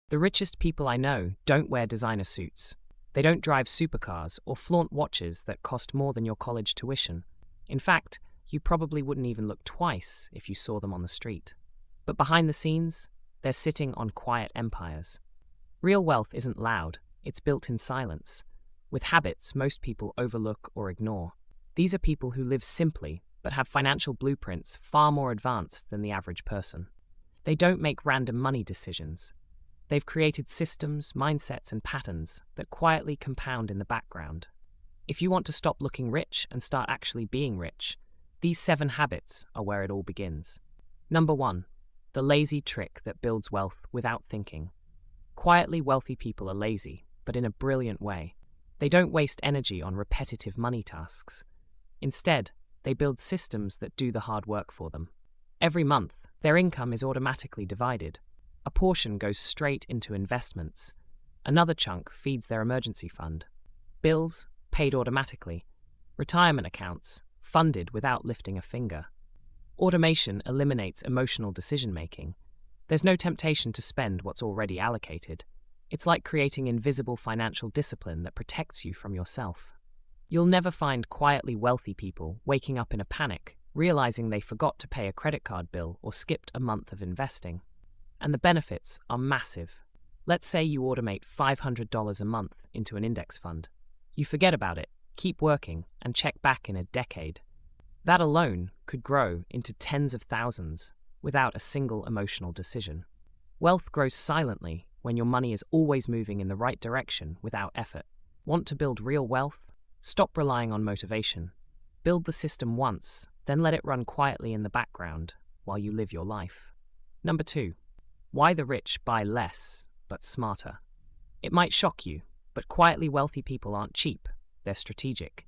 The richest people I know don't wear designer suits. They don't drive supercars or flaunt watches that cost more than your college tuition. In fact, you probably wouldn't even look twice if you saw them on the street. But behind the scenes, they're sitting on quiet empires. Real wealth isn't loud, it's built in silence, with habits most people overlook or ignore. These are people who live simply, but have financial blueprints far more advanced than the average person. They don't make random money decisions. They've created systems, mindsets, and patterns that quietly compound in the background. If you want to stop looking rich and start actually being rich, these 7 habits are where it all begins. Number 1. The lazy trick that builds wealth without thinking. Quietly wealthy people are lazy, but in a brilliant way. They don't waste energy on repetitive money tasks. Instead, they build systems that do the hard work for them. Every month, their income is automatically divided. A portion goes straight into investments. Another chunk feeds their emergency fund. Bills, paid automatically. Retirement accounts, funded without lifting a finger. Automation eliminates emotional decision-making. There's no temptation to spend what's already allocated. It's like creating invisible financial discipline that protects you from yourself. You'll never find quietly wealthy people waking up in a panic, realizing they forgot to pay a credit card bill or skipped a month of investing. And the benefits are massive. Let's say you automate $500 a month into an index fund. You forget about it, keep working, and check back in a decade. That alone could grow into tens of thousands without a single emotional decision. Wealth grows silently when your money is always moving in the right direction without effort. Want to build real wealth? Stop relying on motivation. Build the system once, then let it run quietly in the background while you live your life. Number 2. Why the rich buy less, but smarter. It might shock you, but quietly wealthy people aren't cheap, they're strategic.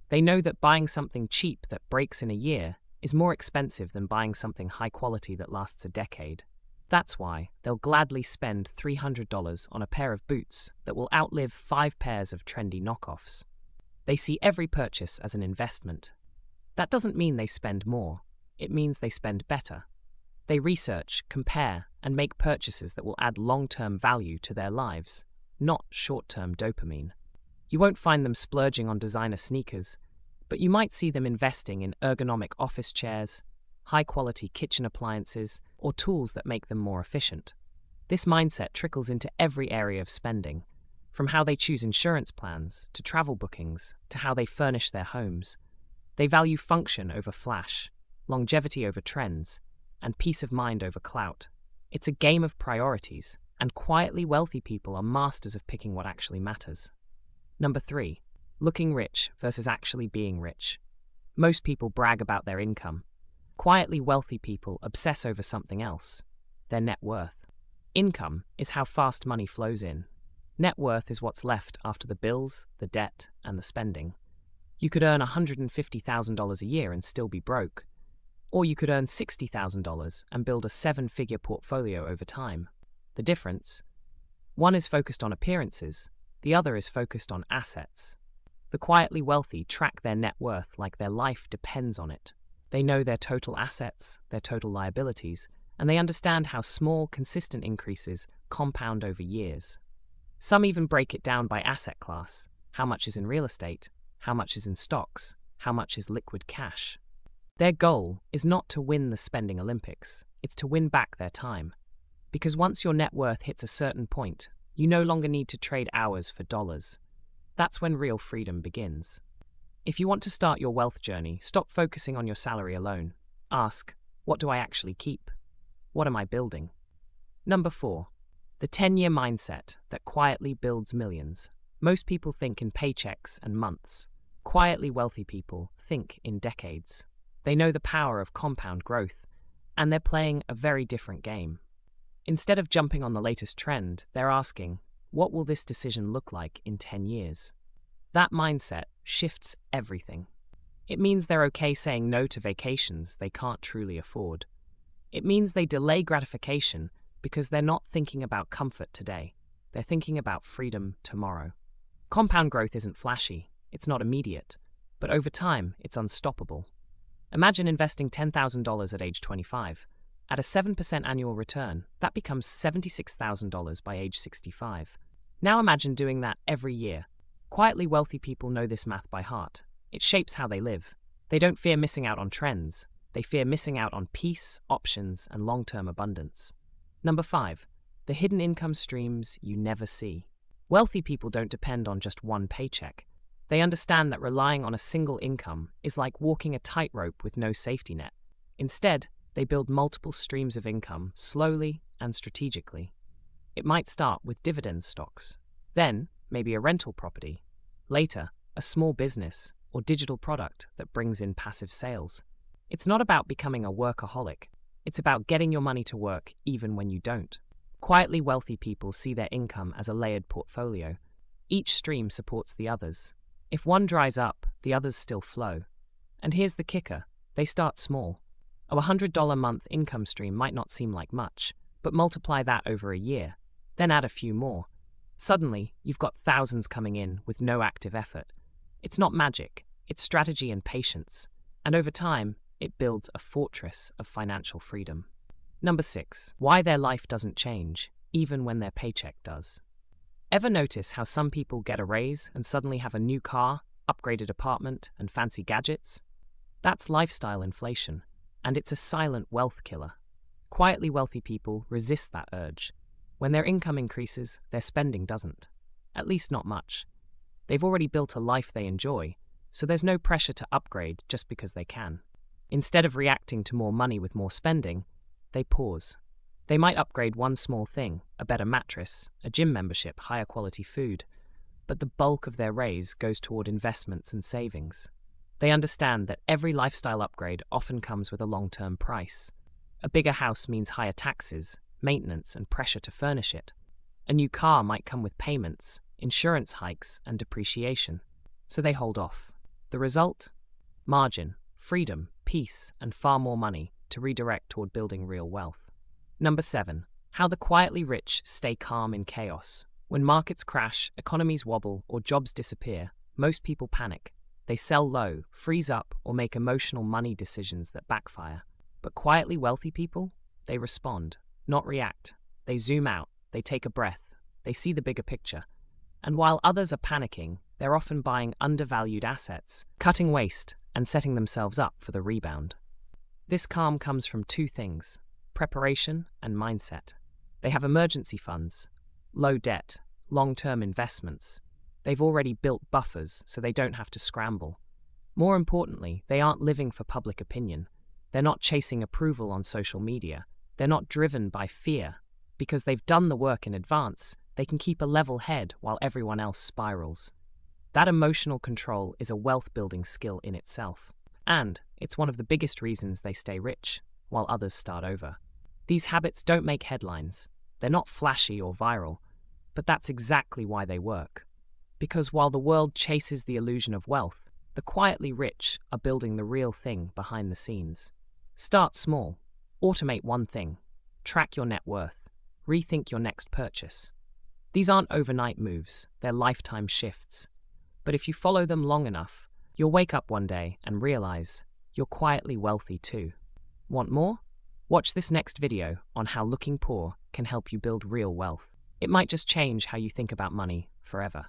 They know that buying something cheap that breaks in a year is more expensive than buying something high quality that lasts a decade. That's why they'll gladly spend $300 on a pair of boots that will outlive 5 pairs of trendy knockoffs. They see every purchase as an investment. That doesn't mean they spend more, it means they spend better. They research, compare, and make purchases that will add long-term value to their lives, not short-term dopamine. You won't find them splurging on designer sneakers, but you might see them investing in ergonomic office chairs, high-quality kitchen appliances, or tools that make them more efficient. This mindset trickles into every area of spending, from how they choose insurance plans, to travel bookings, to how they furnish their homes. They value function over flash, longevity over trends, and peace of mind over clout. It's a game of priorities, and quietly wealthy people are masters of picking what actually matters. Number 3. Looking rich versus actually being rich. Most people brag about their income. Quietly wealthy people obsess over something else, their net worth. Income is how fast money flows in. Net worth is what's left after the bills, the debt, and the spending. You could earn $150,000 a year and still be broke. Or you could earn $60,000 and build a 7-figure portfolio over time. The difference? One is focused on appearances, the other is focused on assets. The quietly wealthy track their net worth like their life depends on it. They know their total assets, their total liabilities, and they understand how small, consistent increases compound over years. Some even break it down by asset class. How much is in real estate? How much is in stocks? How much is liquid cash? Their goal is not to win the spending Olympics, it's to win back their time. Because once your net worth hits a certain point, you no longer need to trade hours for dollars. That's when real freedom begins. If you want to start your wealth journey, stop focusing on your salary alone. Ask, what do I actually keep? What am I building? Number 4. The 10-year mindset that quietly builds millions. Most people think in paychecks and months. Quietly wealthy people think in decades. They know the power of compound growth, and they're playing a very different game. Instead of jumping on the latest trend, they're asking, what will this decision look like in 10 years? That mindset shifts everything. It means they're okay saying no to vacations they can't truly afford. It means they delay gratification because they're not thinking about comfort today. They're thinking about freedom tomorrow. Compound growth isn't flashy, it's not immediate, but over time, it's unstoppable. Imagine investing $10,000 at age 25, At a 7% annual return, that becomes $76,000 by age 65. Now imagine doing that every year. Quietly wealthy people know this math by heart. It shapes how they live. They don't fear missing out on trends. They fear missing out on peace, options, and long-term abundance. Number 5. The hidden income streams you never see. Wealthy people don't depend on just one paycheck. They understand that relying on a single income is like walking a tightrope with no safety net. Instead, they build multiple streams of income slowly and strategically. It might start with dividend stocks, then maybe a rental property, later a small business or digital product that brings in passive sales. It's not about becoming a workaholic. It's about getting your money to work even when you don't. Quietly wealthy people see their income as a layered portfolio. Each stream supports the others. If one dries up, the others still flow. And here's the kicker. They start small. A $100 a month income stream might not seem like much, but multiply that over a year, then add a few more. Suddenly, you've got thousands coming in with no active effort. It's not magic, it's strategy and patience. And over time, it builds a fortress of financial freedom. Number 6. Why their life doesn't change, even when their paycheck does. Ever notice how some people get a raise and suddenly have a new car, upgraded apartment, and fancy gadgets? That's lifestyle inflation, and it's a silent wealth killer. Quietly wealthy people resist that urge. When their income increases, their spending doesn't. At least not much. They've already built a life they enjoy, so there's no pressure to upgrade just because they can. Instead of reacting to more money with more spending, they pause. They might upgrade one small thing, a better mattress, a gym membership, higher quality food, but the bulk of their raise goes toward investments and savings. They understand that every lifestyle upgrade often comes with a long-term price. A bigger house means higher taxes, maintenance, and pressure to furnish it. A new car might come with payments, insurance hikes, and depreciation, so they hold off. The result? Margin, freedom, peace, and far more money to redirect toward building real wealth. Number 7. How the quietly rich stay calm in chaos. When markets crash, economies wobble, or jobs disappear, most people panic. They sell low, freeze up, or make emotional money decisions that backfire. But quietly wealthy people? They respond, not react. They zoom out, they take a breath, they see the bigger picture. And while others are panicking, they're often buying undervalued assets, cutting waste, and setting themselves up for the rebound. This calm comes from two things: preparation and mindset. They have emergency funds, low debt, long-term investments. They've already built buffers so they don't have to scramble. More importantly, they aren't living for public opinion. They're not chasing approval on social media. They're not driven by fear. Because they've done the work in advance, they can keep a level head while everyone else spirals. That emotional control is a wealth-building skill in itself. And it's one of the biggest reasons they stay rich, while others start over. These habits don't make headlines. They're not flashy or viral, but that's exactly why they work. Because while the world chases the illusion of wealth, the quietly rich are building the real thing behind the scenes. Start small. Automate one thing. Track your net worth. Rethink your next purchase. These aren't overnight moves, they're lifetime shifts. But if you follow them long enough, you'll wake up one day and realize you're quietly wealthy too. Want more? Watch this next video on how looking poor can help you build real wealth. It might just change how you think about money forever.